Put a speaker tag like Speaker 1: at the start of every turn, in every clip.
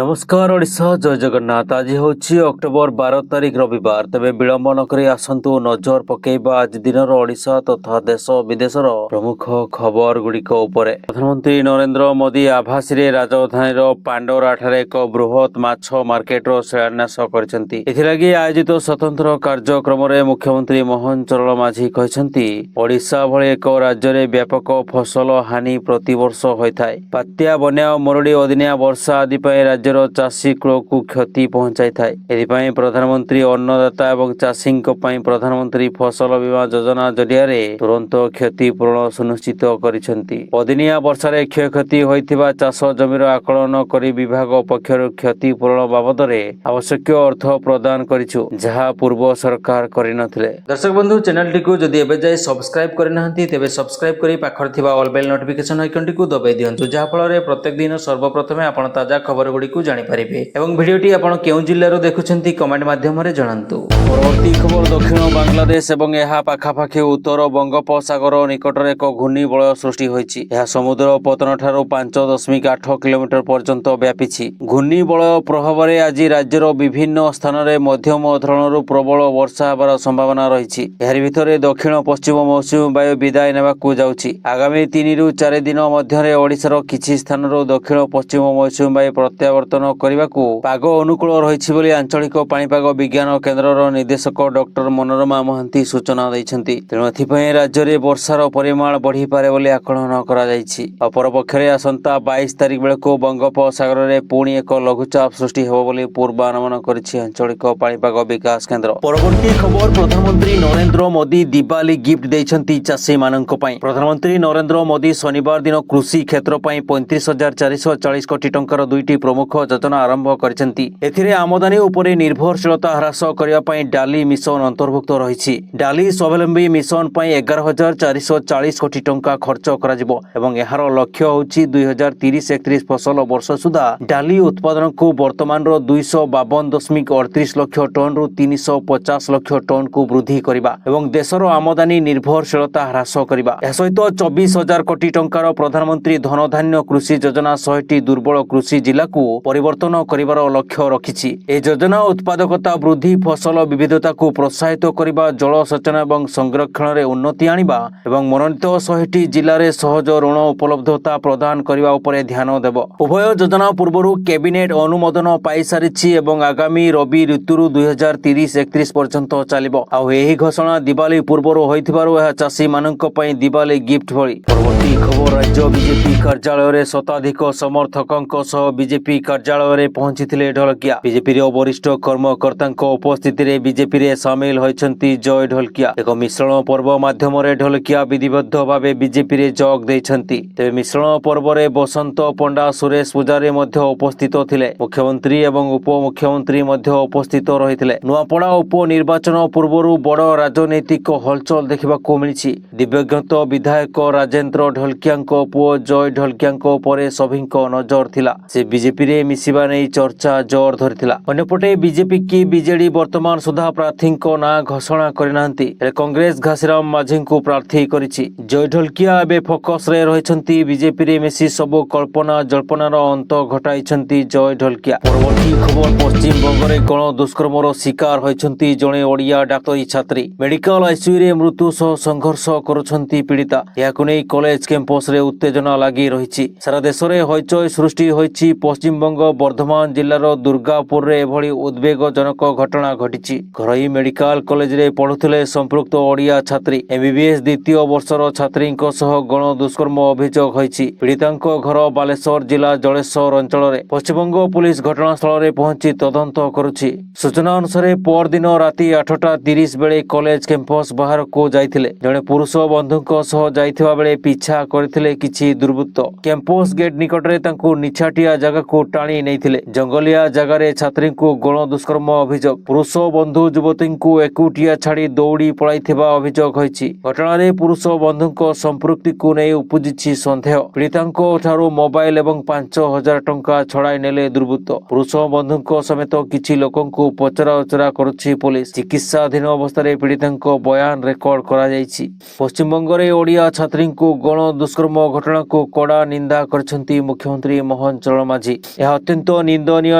Speaker 1: नमस्कार ओडिशा जय जगन्नाथ। आज हूँ अक्टोबर 12 तारिख रविवार। तेज विलंब नक आसतु नजर पकेबा आज दिन ओडिशा तथा देश विदेशर प्रमुख खबर गुड़िक उपरे। प्रधानमंत्री नरेंद्र मोदी आभासी राजधानी पांडोरा ठारे एक बृहत माछ मार्केटर शिलान्यास करछन्ति। एथिलागि आयोजित स्वतंत्र कार्यक्रम में मुख्यमंत्री मोहन चरण माझी कहते ओडिशा भली एक राज्य में व्यापक फसल हानि प्रतिवर्ष होता है। बात्या बन्या मरुड़ी अदिनिया वर्षा आदि राज्यर चाषी कूल को क्षति पहुंचाई थाए। एथिपाई प्रधानमंत्री अन्नदाता एवं चाषी प्रधानमंत्री फसल बीमा योजना जरिया तुरंत क्षतिपूरण सुनिश्चित करिसेंति। अदिनिया वर्षारे क्षयक्षति होइथिबा चाष जमीर आकलन करी विभाग पक्षर क्षतिपूरण बाबद आवश्यक अर्थ प्रदान करिछु, जहा पूर्व सरकार करिनथिले। दर्शक बंधु, चैनल टी को जदि एबे जाय सब्सक्राइब करिनाहंती तेबे सब्सक्राइब करी पाखर थिबा ऑल बेल नोटिफिकेशन आइकन टी को दबाई दियंतु, जहा फल प्रत्येक दिन सर्वप्रथमे आपण ताजा खबर गुड़िक जानीपारे। एवं भिडियोटी आपण केउं जिल्लारो देखुछंती कमेंट माध्यम जणांतु। परवर्ती खबर दक्षिण बांग्लादेश एवं एहा पाखापाखि उत्तर बंगोपसागर निकटर एक घूर्णिबलय सृष्टि होइछि। एहा समुद्र पतन ठारो 5.8 किलोमीटर पर्यंत व्यापीछि। घूर्णिबलय प्रभावरे आज राज्यर विभिन्न स्थान में मध्यम धरणर प्रबल वर्षा हेबार संभावना रहिछि। एहारि भितरे दक्षिण पश्चिम मौसुमी वायु विदाय नेबाकु जाउछि। आगामी 3 ରୁ 4 दिन मध्यरे ओडिशार किछि स्थानरो दक्षिण पश्चिम मौसुमी वायु प्रत्यावर्तन करने पाग अनुकूल रही बोली आंचलिक पाणीपाग विज्ञान केन्द्रर निर्देशक डॉक्टर मनोरमा महांती सूचना दैछन्ति। तेणु एथिपाई राज्य में वर्षार परिमाण बढ़ी पारे बोली आकलन कराଯାଇଛି। अपरपक्षरे आसंता 22 तारिख बेलको बंगोपसागर में पुणी एक लघुचाप सृष्टि हेबो बोली पूर्वानुमान करिछि आंचलिक पाणीपाग विकास केन्द्र। परवर्ती खबर, प्रधानमंत्री नरेंद्र मोदी दिवाली गिफ्ट दैछन्ति चाषी माननक पई। प्रधानमंत्री नरेंद्र मोदी शनिवार दिन कृषि क्षेत्र पई 35,440 कोटी टंकार दुईटी प्रमुख योजना आरंभ करिसेंति। एथिरे आमदानी उपरे निर्भरशीलता ह्रास करिया पई डाली मिशन अंतर्भुक्त रहिछि। डाली स्वावलंबी मिशन पई 11,440 कोटी टंका खर्च कराजिबो एवं एहार लक्ष्य होछि 2030-31 फसल वर्ष सुधा डाली उत्पादन को वर्तमान 252.38 लाख टन रु 350 लाख टन को वृद्धि करिबा एवं देशर आमदानी निर्भरशीलता ह्रास करिबा। एहा सहित 24,000 कोटी टंकार प्रधानमंत्री धनधान्य कृषि योजना 100टी दुर्बल कृषि जिला को परिवर्तन करिवार लक्ष्य रखिछि। ए योजना उत्पादकता वृद्धि, फसल विविधता को प्रोत्साहित करिबा, जलसेचन एवं संरक्षण रे उन्नति आनिबा एवं मनोनीत 100टी जिल्ला रे सहज ऋण उपलब्धता प्रदान करिबा उपरे ध्यान देबो। उभय योजना पूर्वरु कैबिनेट अनुमोदन पाई सारिछि एवं आगामी रबी ऋतुरु 2030-31 पर्यंत चलिबो। आ एही घोषणा दिवाली पूर्वरु होइथिबारु एहा चाषी माननक पई दिवाली गिफ्ट भଳି। परवर्ती खबर, राज्य बीजेपी कार्यालय रे शताधिक समर्थकंक सह बीजेपी कार्यालय में पहुंची ढोलकिया। बीजेपी वरिष्ठ कर्मकर्ता उपस्थिति में बीजेपी रे सामिल होइछन्ति जय ढोलकिया। एक मिश्रण पर्व माध्यम ढोलकिया विधिबद्ध भाव बीजेपी रे जोग देइछन्ति। तेबे मिश्रण पर्व में बसंत पंडा, सुरेश पूजारी मध्य उपस्थित थिले। मुख्यमंत्री एवं उपमुख्यमंत्री मध्य उपस्थित रहिथिले। नुआपड़ा उपनिर्वाचन पूर्व बड़ राजनैतिक हलचल देखा मिली। दिव्यज्ञत विधायक राजेंद्र ढोलकिया पुओ जय ढोलकिया पर सभी नजर थिला। से बीजेपी रे मिसिबा नै चर्चा जोर धरिथिला। अन्यपटे बीजेपी की बीजेडी वर्तमान सुधा प्रार्थी ना घोषणा करिनांती। कांग्रेस घासीराम माझी को प्रार्थी करिछि। जय ढोलकिया एबे फोकस रे रहिछन्ती। बीजेपी रे मिसी सबो कल्पना जल्पनार अंत घटाइछन्ती जय ढोलकिया। परवर्ती खबर, पश्चिम बंग रे गण दुष्कर्मर शिकार होइछन्ती जणे ओडिया डाक्टरी छात्री। मेडिकल आईसीयू रे मृत्यु सह संघर्ष करुछन्ती पीड़िता। याकु नै कॉलेज कैंपस रे उत्तेजना लागि रहिछि। सारा देश रे हइचय सृष्टि होइछि। पश्चिमबंग बर्धमान जिलार दुर्गापुर रे एभली उद्वेगजनक घटना घटिछि। घरोई मेडिकल कॉलेज रे पढ़ुथिले संपृक्त ओडिया छात्री। एमबीबीएस द्वितीय वर्षर छात्रींक सह गण दुष्कर्म अभियोग होइछि। पीड़ितांक घर बालेश्वर जिला जलेश्वर अंचल रे। पश्चिमबंग पुलिस घटनास्थल रे पहुंची तदंत करुछि। सूचना अनुसार परदिन राति 8:30 बेले कॉलेज कैंपस बाहर को जाइथिले। जणे पुरुष बंधुक सह जाइथिबा बेले पिछा करथिले किछि दुर्बृत्त। कैंपस गेट निकट रे तांको निछाटिया जगह को टाणी नैथिले। जंगलिया जगार छात्री को गण दुष्कर्म अभियोग। पुरुष बंधु युवती को एकुटिया छाड़ी दौड़ी पड़ाइथिबा अभियोग होइछि। घटना पुरुष बंधुक संपृक्ति को नहीं उपजिछि सन्देह। पीड़ितांक ठारू मोबाइल एवं 5,000 टंका छड़ाई नेले दुर्बृत्त। पुरुष बंधुक समेत किछि लोकंकु पचरा उचरा करुछि पुलिस। चिकित्साधीन अवस्था पीड़ितांक बयान रेकर्ड करा जाइछि। पश्चिमबंग रे ओडिया छात्री को गण दुष्कर्म घटना को कड़ा निंदा करछन्ति मुख्यमंत्री मोहन चरण माझी। यह ଏହା ଅତ୍ୟନ୍ତ ନିନ୍ଦନୀୟ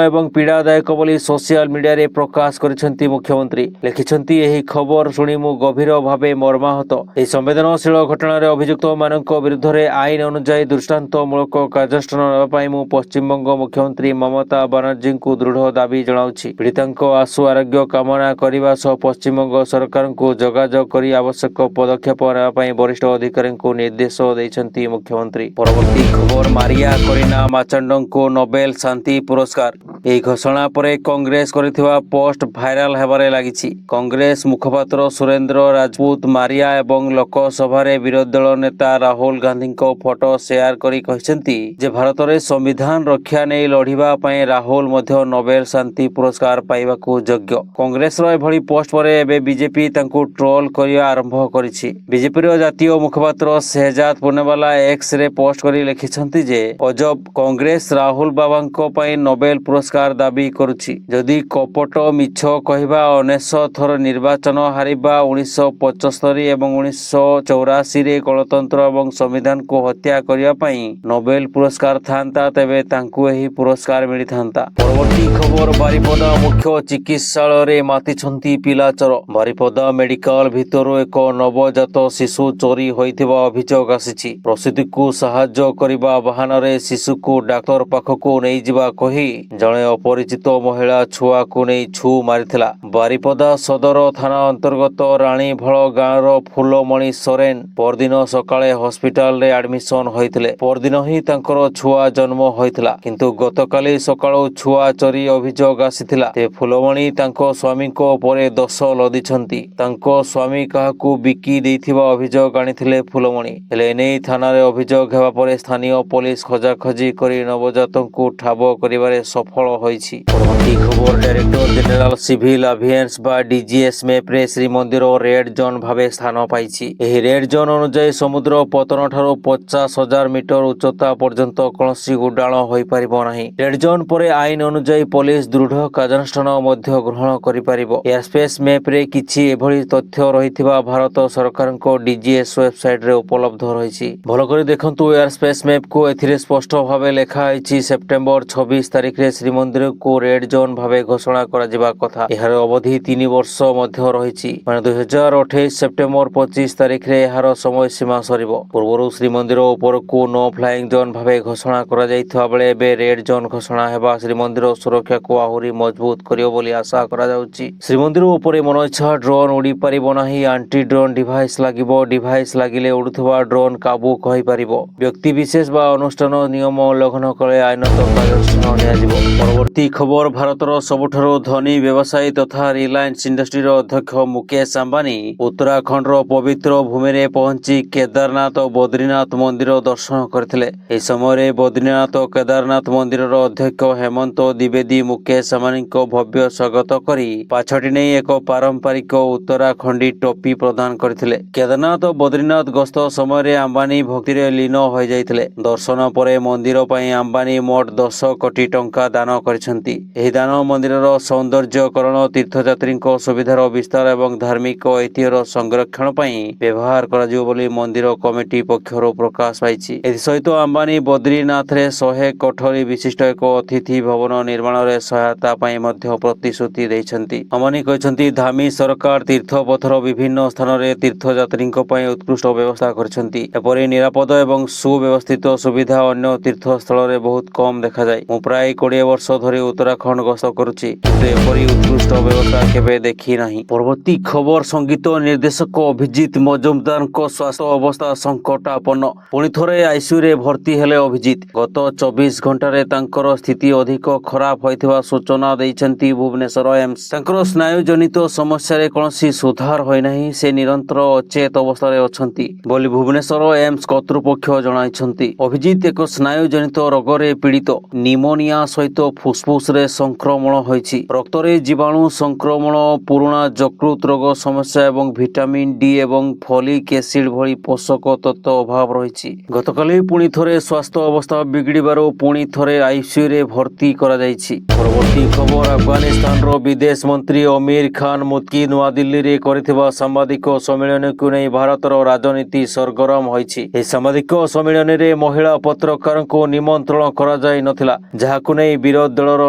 Speaker 1: ଏବଂ ପୀଡ଼ାଦାୟକ ବୋଲି ସୋସିଆଲ ମିଡିଆରେ ପ୍ରକାଶ କରିଛନ୍ତି ମୁଖ୍ୟମନ୍ତ୍ରୀ। ଲେଖିଛନ୍ତି, ଏହି ଖବର ଶୁଣି ମୁଁ ଗଭୀର ଭାବେ ମର୍ମାହତ। ଏହି ସମ୍ବେଦନଶୀଳ ଘଟଣାରେ ଅଭିଯୁକ୍ତମାନଙ୍କ ବିରୁଦ୍ଧରେ ଆଇନ ଅନୁଯାୟୀ ଦୃଷ୍ଟାନ୍ତମୂଳକ କାର୍ଯ୍ୟାନୁଷ୍ଠାନ ନେବା ପାଇଁ ମୁଁ ପଶ୍ଚିମବଙ୍ଗ ମୁଖ୍ୟମନ୍ତ୍ରୀ ମମତା ବାନାର୍ଜୀଙ୍କୁ ଦୃଢ଼ ଦାବି ଜଣାଉଛି। ପୀଡ଼ିତାଙ୍କ ଆଶୁ ଆରୋଗ୍ୟ କାମନା କରିବା ସହ ପଶ୍ଚିମବଙ୍ଗ ସରକାରଙ୍କୁ ଯୋଗାଯୋଗ କରି ଆବଶ୍ୟକ ପଦକ୍ଷେପ ନେବା ପାଇଁ ବରିଷ୍ଠ ଅଧିକାରୀଙ୍କୁ ନିର୍ଦ୍ଦେଶ ଦେଇଛନ୍ତି ମୁଖ୍ୟମନ୍ତ୍ରୀ। ପରବର୍ତ୍ତୀ ଖବର, ମାରିଆ କରୀନା ମାର୍ଚାଣ୍ଡଙ୍କୁ ନୋବେଲ ଶାନ୍ତି ପୁରସ୍କାର। ଏହି ଘୋଷଣା ପରେ କଂଗ୍ରେସ କରିଥିବା ପୋଷ୍ଟ ଭାଇରାଲ ହେବାରେ ଲାଗିଛି। କଂଗ୍ରେସ ମୁଖପାତ୍ର ସୁରେନ୍ଦ୍ର ରାଜପୁତ ମାରିଆ ଏବଂ ଲୋକସଭାରେ ବିରୋଧୀ ଦଳ ନେତା ରାହୁଲ ଗାନ୍ଧୀଙ୍କ ଫଟୋ ସେୟାର କରି କହିଛନ୍ତି ଯେ ଭାରତରେ ସମ୍ବିଧାନ ରକ୍ଷା ନେଇ ଲଢ଼ିବା ପାଇଁ ରାହୁଲ ମଧ୍ୟ ନୋବେଲ ଶାନ୍ତି ପୁରସ୍କାର ପାଇବାକୁ ଯୋଗ୍ୟ। କଂଗ୍ରେସର ଏଭଳି ପୋଷ୍ଟ ପରେ ଏବେ ବିଜେପି ତାଙ୍କୁ ଟ୍ରୋଲ କରିବା ଆରମ୍ଭ କରିଛି। ବିଜେପିର ଜାତୀୟ ମୁଖପାତ୍ର ଶେହଜାଦ ପୁନେବାଲା ଏକ୍ସରେ ପୋଷ୍ଟ କରି ଲେଖିଛନ୍ତି ଯେ ଅଜବ, କଂଗ୍ରେସ ରାହୁଲ ବାବାଙ୍କ ପାଇଁ ନୋବେଲ ପୁରସ୍କାର ଦାବି କରୁଛି। ଯଦି କପଟ ମିଛ କହିବା, 19 ଥର ନିର୍ବାଚନ ହାରିବା, 1975 ଏବଂ 1984ରେ ଗଣତନ୍ତ୍ର ଏବଂ ସମ୍ବିଧାନକୁ ହତ୍ୟା କରିବା ପାଇଁ ନୋବେଲ ପୁରସ୍କାର ଥାନ୍ତା, ତେବେ ତାଙ୍କୁ ଏହି ପୁରସ୍କାର ମିଳିଥାନ୍ତା। ପରବର୍ତ୍ତୀ ଖବର, ବାରିପଦା ମୁଖ୍ୟ ଚିକିତ୍ସାଳୟରେ ମାତିଛନ୍ତି ପିଲାଚୋର। ବାରିପଦା ମେଡିକାଲ ଭିତରୁ ଏକ ନବଜାତ ଶିଶୁ ଚୋରି ହୋଇଥିବା ଅଭିଯୋଗ ଆସିଛି। ପ୍ରସୂତିକୁ ସାହାଯ୍ୟ କରିବା ବାହାନାରେ ଶିଶୁକୁ ଡାକ୍ତର ପାଖକୁ ନେଇଯିବା କହି ଜଣେ ଅପରିଚିତ ମହିଳା ଛୁଆକୁ ନେଇ ଛୁ ମାରିଥିଲା। ବାରିପଦା ସଦର ଥାନା ଅନ୍ତର୍ଗତ ରାଣୀଭଳ ଗାଁର ଫୁଲମଣି ସୋରେନ ପରଦିନ ସକାଳେ ହସ୍ପିଟାଲରେ ଆଡମିସନ ହୋଇଥିଲେ। ପରଦିନ ହିଁ ତାଙ୍କର ଛୁଆ ଜନ୍ମ ହୋଇଥିଲା, କିନ୍ତୁ ଗତକାଲି ସକାଳୁ ଛୁଆ ଚୋରି ଅଭିଯୋଗ ଆସିଥିଲା। ଫୁଲମଣି ତାଙ୍କ ସ୍ୱାମୀଙ୍କ ଉପରେ ଦୋଷ ଲଦିଛନ୍ତି। ତାଙ୍କ ସ୍ୱାମୀ କାହାକୁ ବିକି ଦେଇଥିବା ଅଭିଯୋଗ ଆଣିଥିଲେ ଫୁଲମଣି। ହେଲେ ଏନେଇ ଥାନାରେ ଅଭିଯୋଗ ହେବା ପରେ ସ୍ଥାନୀୟ ପୋଲିସ ଖୋଜାଖୋଜି କରି ନବଜାତଙ୍କୁ ଠାବ କରିବାରେ ସଫଳ ହୋଇଛି। ପରବର୍ତ୍ତୀ ଖବର, ଡାଇରେକ୍ଟର ଜେନେରାଲ ସିଭିଲ ଆଭିଏନ୍ସ ବା ଡିଜିଏସ୍ଏମ୍ଏଫରେ ଶ୍ରୀମନ୍ଦିର ରେଡ୍ ଜୋନ୍ ଭାବେ ସ୍ଥାନ ପାଇଛି। ଏହି ରେଡ୍ ଜୋନ୍ ଅନୁଯାୟୀ ସମୁଦ୍ର ପତନଠାରୁ 50,000 ମିଟର ଉଚ୍ଚତା ପର୍ଯ୍ୟନ୍ତ କୌଣସି ଉଡାଣ ହୋଇପାରିବ ନାହିଁ। ରେଡ୍ ଜୋନ୍ ପରେ ଆଇନ ଅନୁଯାୟୀ ପୋଲିସ ଦୃଢ଼ କାର୍ଯ୍ୟାନୁଷ୍ଠାନ ମଧ୍ୟ ଗ୍ରହଣ କରିପାରିବ। ଏୟାରସ୍ପେସ୍ ମ୍ୟାପ୍ରେ କିଛି ଏଭଳି ତଥ୍ୟ ରହିଥିବା ଭାରତ ସରକାରଙ୍କ ଡିଜିଏସ୍ ୱେବସାଇଟରେ ଉପଲବ୍ଧ ରହିଛି। ଭଲ କରି ଦେଖନ୍ତୁ ଏୟାରସ୍ପେସ୍ ମ୍ୟାପ୍କୁ। ଏଥିରେ ସ୍ପଷ୍ଟ ଭାବେ ଲେଖା ହୋଇଛି ସେପ୍ଟେମ୍ବର 26 ତାରିଖରେ ଶ୍ରୀମନ୍ଦିରକୁ ରେଡ୍ ଜୋନ୍ ଭାବେ ଘୋଷଣା କରାଯିବା କଥା। ଏହାର ଅବଧି 3 ବର୍ଷ ମଧ୍ୟ ରହିଛି, ମାନେ 2028 ସେପ୍ଟେମ୍ବର 25 ତାରିଖରେ ଏହାର ସମୟସୀମା ସରିବ। ପୂର୍ବରୁ ଶ୍ରୀମନ୍ଦିର ଉପରକୁ ନୋ ଫ୍ଲାଇଂ ଜୋନ୍ ଭାବେ ଘୋଷଣା କରାଯାଇଥିବା ବେଳେ ଏବେ ରେଡ୍ ଜୋନ୍ ଘୋଷଣା ହେବା ଶ୍ରୀମନ୍ଦିର ସୁରକ୍ଷାକୁ ଆହୁରି ମଜବୁତ କରିବ ବୋଲି ଆଶା କରାଯାଉଛି। ଶ୍ରୀମନ୍ଦିର ଉପରେ ମନଇଚ୍ଛା ଡ୍ରୋନ୍ ଉଡ଼ିପାରିବ ନାହିଁ। ଆଣ୍ଟି ଡ୍ରୋନ୍ ଡିଭାଇସ୍ ଲାଗିବ। ଡିଭାଇସ୍ ଲାଗିଲେ ଉଡୁଥିବା ଡ୍ରୋନ୍ କାବୁ କହିପାରିବ। ବ୍ୟକ୍ତିବିଶେଷ ବା ଅନୁଷ୍ଠାନ ନିୟମ ଉଲ୍ଲଂଘନ କଲେ ଆଇନଗତ କାର୍ଯ୍ୟାନୁଷ୍ଠାନ ନିଆଯିବ। ପରବର୍ତ୍ତୀ ଖବର, ଭାରତର ସବୁଠାରୁ ଧନୀ ବ୍ୟବସାୟୀ ତଥା ରିଲାଏନ୍ସ ଇଣ୍ଡଷ୍ଟ୍ରିର ଅଧ୍ୟକ୍ଷ ମୁକେଶ ଆମ୍ବାନୀ ଉତ୍ତରାଖଣ୍ଡର ପବିତ୍ର ଭୂମିରେ ପହଞ୍ଚି କେଦାରନାଥ ଓ ବଦ୍ରୀନାଥ ମନ୍ଦିର ଦର୍ଶନ କରିଥିଲେ। ଏହି ସମୟରେ ବଦ୍ରୀନାଥ ଓ କେଦାରନାଥ ମନ୍ଦିରର ଅଧ୍ୟକ୍ଷ ହେମନ୍ତ ଦ୍ୱିବେଦୀ ମୁକେଶ ଆମ୍ବାନୀଙ୍କ ଭବ୍ୟ ସ୍ୱାଗତ କରି ପାଛୋଟି ନେଇ ଏକ ପାରମ୍ପରିକ ଉତ୍ତରାଖଣ୍ଡୀ ଟୋପି ପ୍ରଦାନ କରିଥିଲେ। କେଦାରନାଥ ଓ ବଦ୍ରୀନାଥ ଗସ୍ତ ସମୟରେ ଆମ୍ବାନୀ ଭକ୍ତିରେ ଲୀନ ହୋଇଯାଇଥିଲେ। ଦର୍ଶନ ପରେ ମନ୍ଦିର ପାଇଁ ଆମ୍ବାନୀ ମୋଟ 10 କୋଟି ଟଙ୍କା ଦାନ କରିଛନ୍ତି। ଏହି ଦାନ ମନ୍ଦିରର ସୌନ୍ଦର୍ଯ୍ୟକରଣ, ତୀର୍ଥଯାତ୍ରୀଙ୍କ ସୁବିଧାର ବିସ୍ତାର ଏବଂ ଧାର୍ମିକ ଐତିହ୍ୟର ସଂରକ୍ଷଣ ପାଇଁ ବ୍ୟବହାର କରାଯିବ ବୋଲି ମନ୍ଦିର କମିଟି ପକ୍ଷରୁ ପ୍ରକାଶ ପାଇଛି। ଏଥିସହିତ ଆମ୍ବାନୀ ବଦ୍ରୀନାଥରେ 100 କୋଠରୀ ବିଶିଷ୍ଟ ଏକ ଅତିଥି ଭବନ ନିର୍ମାଣରେ ସହାୟତା ପାଇଁ ମଧ୍ୟ ପ୍ରତିଶ୍ରୁତି ଦେଇଛନ୍ତି। ଆମ୍ବାନୀ କହିଛନ୍ତି, ଧାମୀ ସରକାର ତୀର୍ଥପଥର ବିଭିନ୍ନ ସ୍ଥାନରେ ତୀର୍ଥଯାତ୍ରୀଙ୍କ ପାଇଁ ଉତ୍କୃଷ୍ଟ ବ୍ୟବସ୍ଥା କରିଛନ୍ତି। ଏପରି ନିରାପଦ ଏବଂ ସୁବ୍ୟବସ୍ଥିତ ସୁବିଧା ଅନ୍ୟ ତୀର୍ଥସ୍ଥଳରେ ବହୁତ କମ୍ ଦେଖାଯାଏ। ମୁଁ ପ୍ରାୟ 20 ବର୍ଷ ଧରି ଉତ୍ତରାଖଣ୍ଡ ଗସ୍ତ କରୁଛି, କିନ୍ତୁ ଏପରି ଉତ୍କୃଷ୍ଟ ବ୍ୟବସ୍ଥା କେବେ ଦେଖି ନାହିଁ। ପରବର୍ତ୍ତୀ ଖବର, ସଙ୍ଗୀତ ନିର୍ଦ୍ଦେଶକ ଅଭିଜିତ ମଜୁମଦାରଙ୍କ ସ୍ୱାସ୍ଥ୍ୟ ଅବସ୍ଥା ସଙ୍କଟାପନ୍ନ। ପୁଣି ଥରେ ଆଇସିୟୁରେ ଭର୍ତ୍ତି ହେଲେ ଅଭିଜିତ। ଗତ 24 ଘଣ୍ଟାରେ ତାଙ୍କର ସ୍ଥିତି ଅଧିକ ଖରାପ ହୋଇଥିବା ସୂଚନା ଦେଇଛନ୍ତି ଭୁବନେଶ୍ୱର ଏମ୍ସ। ତାଙ୍କର ସ୍ନାୟୁଜନିତ ସମସ୍ୟାରେ କୌଣସି ସୁଧାର ହୋଇନାହିଁ। ସେ ନିରନ୍ତର ଅଚେତ ଅବସ୍ଥାରେ ଅଛନ୍ତି ବୋଲି ଭୁବନେଶ୍ୱର ଏମ୍ସ କର୍ତ୍ତୃପକ୍ଷ ଜଣାଇଛନ୍ତି। ଅଭିଜିତ ଏକ ସ୍ନାୟୁଜନିତ ରୋଗରେ ପୀଡ଼ିତ। ନିମୋନିଆ ସହିତ ଫୁସଫୁସରେ ସଂକ୍ରମଣ ହୋଇଛି। ରକ୍ତରେ ଜୀବାଣୁ ସଂକ୍ରମଣ, ପୁରୁଣା ଯକୃତ ରୋଗ ସମସ୍ୟା ଏବଂ ଭିଟାମିନ ଡି ଏବଂ ଫୋଲିକ ଏସିଡ ଭଳି ପୋଷକ ତତ୍ତ୍ୱ ଅଭାବ ରହିଛି। ଗତକାଲି ପୁଣି ଥରେ ସ୍ୱାସ୍ଥ୍ୟ ଅବସ୍ଥା ବିଗିଡ଼ିବାରୁ ପୁଣି ଥରେ ଆଇସିୟୁରେ ଭର୍ତ୍ତି କରାଯାଇଛି। ପରବର୍ତ୍ତୀ ଖବର, ଆଫଗାନିସ୍ତାନର ବିଦେଶ ମନ୍ତ୍ରୀ ଅମିର ଖାନ ମୁତ୍କି ନୂଆଦିଲ୍ଲୀରେ କରିଥିବା ସାମ୍ବାଦିକ ସମ୍ମିଳନୀକୁ ନେଇ ଭାରତର ରାଜନୀତି ସରଗରମ ହୋଇଛି। ଏହି ସାମ୍ବାଦିକ ସମ୍ମିଳନୀରେ ମହିଳା ପତ୍ରକାରଙ୍କୁ ନିମନ୍ତ୍ରଣ କରାଯାଇ ନଥିଲା। କରିଥିଲା, ଯାହାକୁ ନେଇ ବିରୋଧ ଦଳର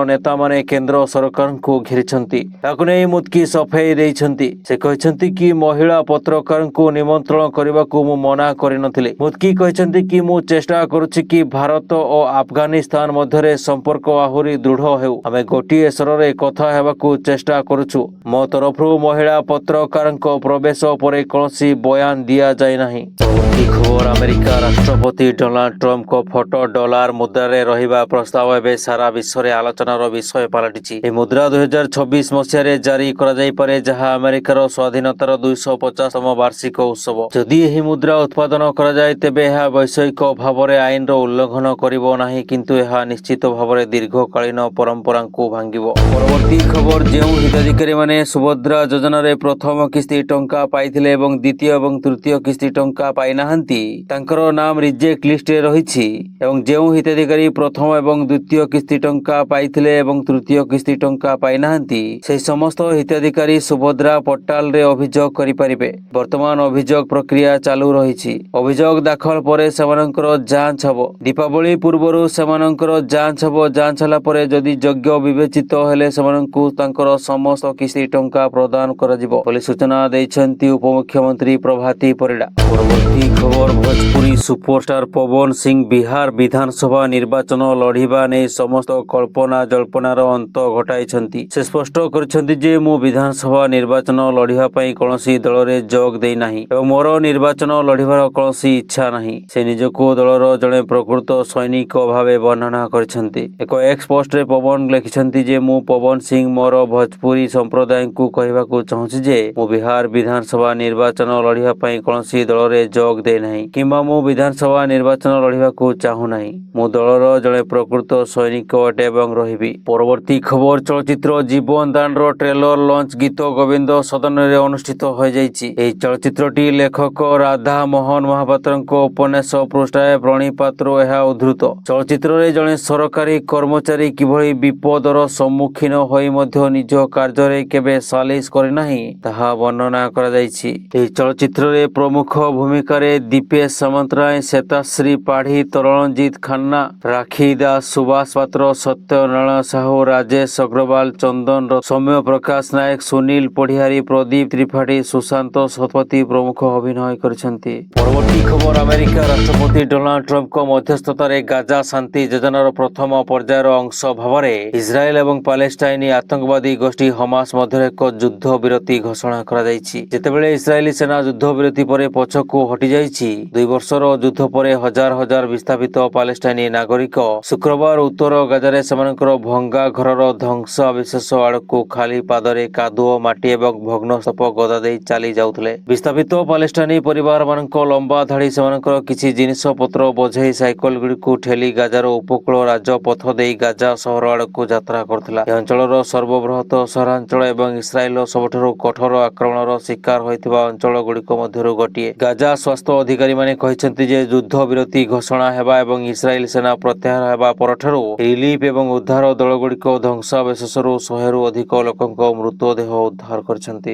Speaker 1: ନେତାମାନେ କେନ୍ଦ୍ର ସରକାରଙ୍କୁ ଘେରିଛନ୍ତି। ତାକୁ ନେଇ ମୁତ୍କି ସଫେଇ ଦେଇଛନ୍ତି। ସେ କହିଛନ୍ତି କି ମହିଳା ପତ୍ରକାରଙ୍କୁ ନିମନ୍ତ୍ରଣ କରିବାକୁ ମୁଁ ମନା କରିନଥିଲି। ମୁତ୍କି କହିଛନ୍ତି କି ମୁଁ ଚେଷ୍ଟା କରୁଛି କି ଭାରତ ଓ ଆଫଗାନିସ୍ତାନ ମଧ୍ୟରେ ସମ୍ପର୍କ ଆହୁରି ଦୃଢ଼ ହେଉ। ଆମେ ଗୋଟିଏ ସ୍ୱରରେ କଥା ହେବାକୁ ଚେଷ୍ଟା କରୁଛୁ। ମୋ ତରଫରୁ ମହିଳା ପତ୍ରକାରଙ୍କ ପ୍ରବେଶ ଉପରେ କୌଣସି ବୟାନ ଦିଆଯାଇ ନାହିଁ। ପରବର୍ତ୍ତୀ ଖବର, ଆମେରିକା ରାଷ୍ଟ୍ରପତି ଡୋନାଲ୍ଡ ଟ୍ରମ୍ପଙ୍କ ଫଟୋ ଡଲାର ମୁଦ୍ରାରେ ରହିବା ପ୍ରସ୍ତାବ ଏବେ ସାରା ବିଶ୍ୱରେ ଆଲୋଚନାର ବିଷୟ ପାଲଟିଛି। ଏହି ମୁଦ୍ରା 2026 ମସିହାରେ ଜାରି କରାଯାଇପାରେ, ଯାହା ଆମେରିକାର ସ୍ୱାଧୀନତାର 250ତମ ବାର୍ଷିକ ଉତ୍ସବ। ଯଦି ଏହି ମୁଦ୍ରା ଉତ୍ପାଦନ କରାଯାଏ, ତେବେ ଏହା ବୈଷୟିକ ଭାବରେ ଆଇନର ଉଲ୍ଲଂଘନ କରିବ ନାହିଁ, କିନ୍ତୁ ଏହା ନିଶ୍ଚିତ ଭାବରେ ଦୀର୍ଘକାଳୀନ ପରମ୍ପରାଙ୍କୁ ଭାଙ୍ଗିବ। ପରବର୍ତ୍ତୀ ଖବର, ଯେଉଁ ହିତାଧିକାରୀମାନେ ସୁଭଦ୍ରା ଯୋଜନାରେ ପ୍ରଥମ କିସ୍ତି ଟଙ୍କା ପାଇଥିଲେ ଏବଂ ଦ୍ୱିତୀୟ ଏବଂ ତୃତୀୟ କିସ୍ତି ଟଙ୍କା ପାଇନାହାନ୍ତି, ତାଙ୍କର ନାମ ରିଜେକ୍ଟ ଲିଷ୍ଟରେ ରହିଛି। ଏବଂ ଯେଉଁ ହିତାଧିକାରୀ ପ୍ରଥମ ଏବଂ ଦ୍ୱିତୀୟ କିସ୍ତି ଟଙ୍କା ପାଇଥିଲେ ଏବଂ ତୃତୀୟ କିସ୍ତି ଟଙ୍କା ପାଇନାହାନ୍ତି, ସେହି ସମସ୍ତ ହିତାଧିକାରୀ ସୁଭଦ୍ରା ପୋର୍ଟାଲରେ ଅଭିଯୋଗ କରିପାରିବେ। ବର୍ତ୍ତମାନ ଅଭିଯୋଗ ପ୍ରକ୍ରିୟା ଚାଲୁ ରହିଛି। ଅଭିଯୋଗ ଦାଖଲ ପରେ ସେମାନଙ୍କର ଯାଞ୍ଚ ହେବ। ଦୀପାବଳି ପୂର୍ବରୁ ସେମାନଙ୍କର ଯାଞ୍ଚ ହେବ। ଯାଞ୍ଚ ହେଲା ପରେ ଯଦି ଯୋଗ୍ୟ ବିବେଚିତ ହେଲେ ସେମାନଙ୍କୁ ତାଙ୍କର ସମସ୍ତ କିସ୍ତି ଟଙ୍କା ପ୍ରଦାନ କରାଯିବ ବୋଲି ସୂଚନା ଦେଇଛନ୍ତି ଉପମୁଖ୍ୟମନ୍ତ୍ରୀ ପ୍ରଭାତୀ ପରିଡ଼ା। ପରବର୍ତ୍ତୀ ଖବର, ଭୋଜପୁରୀ ସୁପରଷ୍ଟାର ପବନ ସିଂ ବିହାର ବିଧାନସଭା ନିର୍ବାଚନ ଲଢ଼ିବା ନେଇ ସମସ୍ତ କଳ୍ପନା ଜଳ୍ପନାର ଅନ୍ତ ଘଟାଇଛନ୍ତି। ସେ ସ୍ପଷ୍ଟ କରିଛନ୍ତି ଯେ ମୁଁ ବିଧାନସଭା ନିର୍ବାଚନ ଲଢ଼ିବା ପାଇଁ କୌଣସି ଦଳରେ ଯୋଗ ଦେଇନାହିଁ ଏବଂ ମୋର ନିର୍ବାଚନ ଲଢ଼ିବାର କୌଣସି ଇଚ୍ଛା ନାହିଁ। ସେ ନିଜକୁ ଦଳର ଜଣେ ପ୍ରକୃତ ସୈନିକ ଭାବେ ବର୍ଣ୍ଣନା କରିଛନ୍ତି। ଏକ ଏକ୍ସ ପୋଷ୍ଟରେ ପବନ ଲେଖିଛନ୍ତି ଯେ ମୁଁ ପବନ ସିଂ ମୋର ଭୋଜପୁରୀ ସମ୍ପ୍ରଦାୟଙ୍କୁ କହିବାକୁ ଚାହୁଁଛି ଯେ ମୁଁ ବିହାର ବିଧାନସଭା ନିର୍ବାଚନ ଲଢ଼ିବା ପାଇଁ କୌଣସି ଦଳରେ ଯୋଗ ଦେଇନାହିଁ କିମ୍ବା ମୁଁ ବିଧାନସଭା ନିର୍ବାଚନ ଲଢ଼ିବାକୁ ଚାହୁଁନାହିଁ। ମୁଁ ଦଳର ଜଣେ ପ୍ରକୃତ ସୈନିକ ଅଟେ ଏବଂ ରହିବି। ପରବର୍ତ୍ତୀ ଖବର, ଚଳଚ୍ଚିତ୍ର ଜୀବନ ଦାନର ଟ୍ରେଲର ଲଞ୍ଚ ଗୀତ ଗୋବିନ୍ଦ ସଦନରେ ଅନୁଷ୍ଠିତ ହୋଇଯାଇଛି। ଏହି ଚଳଚ୍ଚିତ୍ରଟି ଲେଖକ ରାଧା ମୋହନ ମହାପାତ୍ରଙ୍କ ଉପନ୍ୟାସ ପୃଷ୍ଠାଏ ପ୍ରଣିପାତରୁ ଏହା ଉଦ୍ଧୃତ। ଚଳଚ୍ଚିତ୍ରରେ ଜଣେ ସରକାରୀ କର୍ମଚାରୀ କିଭଳି ବିପଦର ସମ୍ମୁଖୀନ ହୋଇ ମଧ୍ୟ ନିଜ କାର୍ଯ୍ୟରେ କେବେ ସାଲିସ କରିନାହିଁ, ତାହା ବର୍ଣ୍ଣନା କରାଯାଇଛି। ଏହି ଚଳଚ୍ଚିତ୍ରରେ ପ୍ରମୁଖ ଭୂମିକାରେ ଦୀପେଶ ସାମନ୍ତରାୟ, ଶ୍ଵେତାଶ୍ରୀ ପାଢ଼ୀ, ତରଣଜିତ ଖାନ୍ନା, ରାକ୍ଷୀ ଦାସ, ସୁବାସ ପାତ୍ର, ସତ୍ୟନାରାୟଣ ସାହୁ, ରାଜେଶ ଅଗ୍ରୱାଲ, ଚନ୍ଦନ ରଥ, ସୌମ୍ୟ ପ୍ରକାଶ ନାୟକ, ସୁନୀଲ ପଢ଼ିଆରୀ, ପ୍ରଦୀପ ତ୍ରିପାଠୀ, ସୁଶାନ୍ତ ଶତପଥୀ ପ୍ରମୁଖ ଅଭିନୟ କରିଛନ୍ତି। ପରବର୍ତ୍ତୀ ଖବର, ଆମେରିକା ରାଷ୍ଟ୍ରପତି ଡୋନାଲ୍ଡ ଟ୍ରମ୍ପଙ୍କ ମଧ୍ୟସ୍ଥତାରେ ଗାଜା ଶାନ୍ତି ଯୋଜନାର ପ୍ରଥମ ପର୍ଯ୍ୟାୟର ଅଂଶ ଭାବରେ ଇସ୍ରାଏଲ ଏବଂ ପାଲେଷ୍ଟାଇନି ଆତଙ୍କବାଦୀ ଗୋଷ୍ଠୀ ହମାସ ମଧ୍ୟରେ ଏକ ଯୁଦ୍ଧ ବିରତି ଘୋଷଣା କରାଯାଇଛି। ଯେତେବେଳେ ଇସ୍ରାଏଲି ସେନା ଯୁଦ୍ଧ ବିରତି ପରେ ପଛକୁ ହଟିଯାଇଛି, 2 ବର୍ଷର ଯୁଦ୍ଧ ପରେ ହଜାର ହଜାର ବିସ୍ଥାପିତ ପାଲେଷ୍ଟାଇନି ନାଗରିକ ଶୁକ୍ରବାର ଉତ୍ତର ଗାଜାରେ ସେମାନଙ୍କର ଭଙ୍ଗା ଘରର ଧ୍ୱଂସାବଶେଷ ଆଡ଼କୁ ଖାଲି ପାଦରେ କାଦୁଅ, ମାଟି ଏବଂ ଭଗ୍ନ ସ୍ତୂପ ଗଦା ଦେଇ ଚାଲି ଯାଉଥିଲେ। ବିସ୍ଥାପିତ ପାଲେଷ୍ଟାଇନି ପରିବାରମାନଙ୍କ ଲମ୍ବା ଧାଡ଼ି ସେମାନଙ୍କର କିଛି ଜିନିଷପତ୍ର ବୋଝେଇ ସାଇକେଲଗୁଡ଼ିକୁ ଠେଲି ଗାଜାର ଉପକୂଳ ରାଜପଥ ଦେଇ ଗାଜା ସହର ଆଡ଼କୁ ଯାତ୍ରା କରୁଥିଲା। ଏହି ଅଞ୍ଚଳର ସର୍ବବୃହତ ସହରାଞ୍ଚଳ ଏବଂ ଇସ୍ରାଏଲର ସବୁଠାରୁ କଠୋର ଆକ୍ରମଣର ଶିକାର ହୋଇଥିବା ଅଞ୍ଚଳଗୁଡ଼ିକ ମଧ୍ୟରୁ ଗୋଟିଏ। ଗାଜା ସ୍ୱାସ୍ଥ୍ୟ ଅଧିକାରୀମାନେ କହିଛନ୍ତି ଯେ ଯୁଦ୍ଧ ବିରତି ଘୋଷଣା ହେବା ଏବଂ ଇସ୍ରାଏଲ ସେନା ପ୍ରତ୍ୟାହାର ହେବା ପରଠାରୁ ରିଲିଫ ଏବଂ ଉଦ୍ଧାର ଦଳଗୁଡ଼ିକ ଧ୍ୱଂସାବଶେଷରୁ 100ରୁ ଅଧିକ ଲୋକଙ୍କ ମୃତଦେହ ଉଦ୍ଧାର କରିଛନ୍ତି।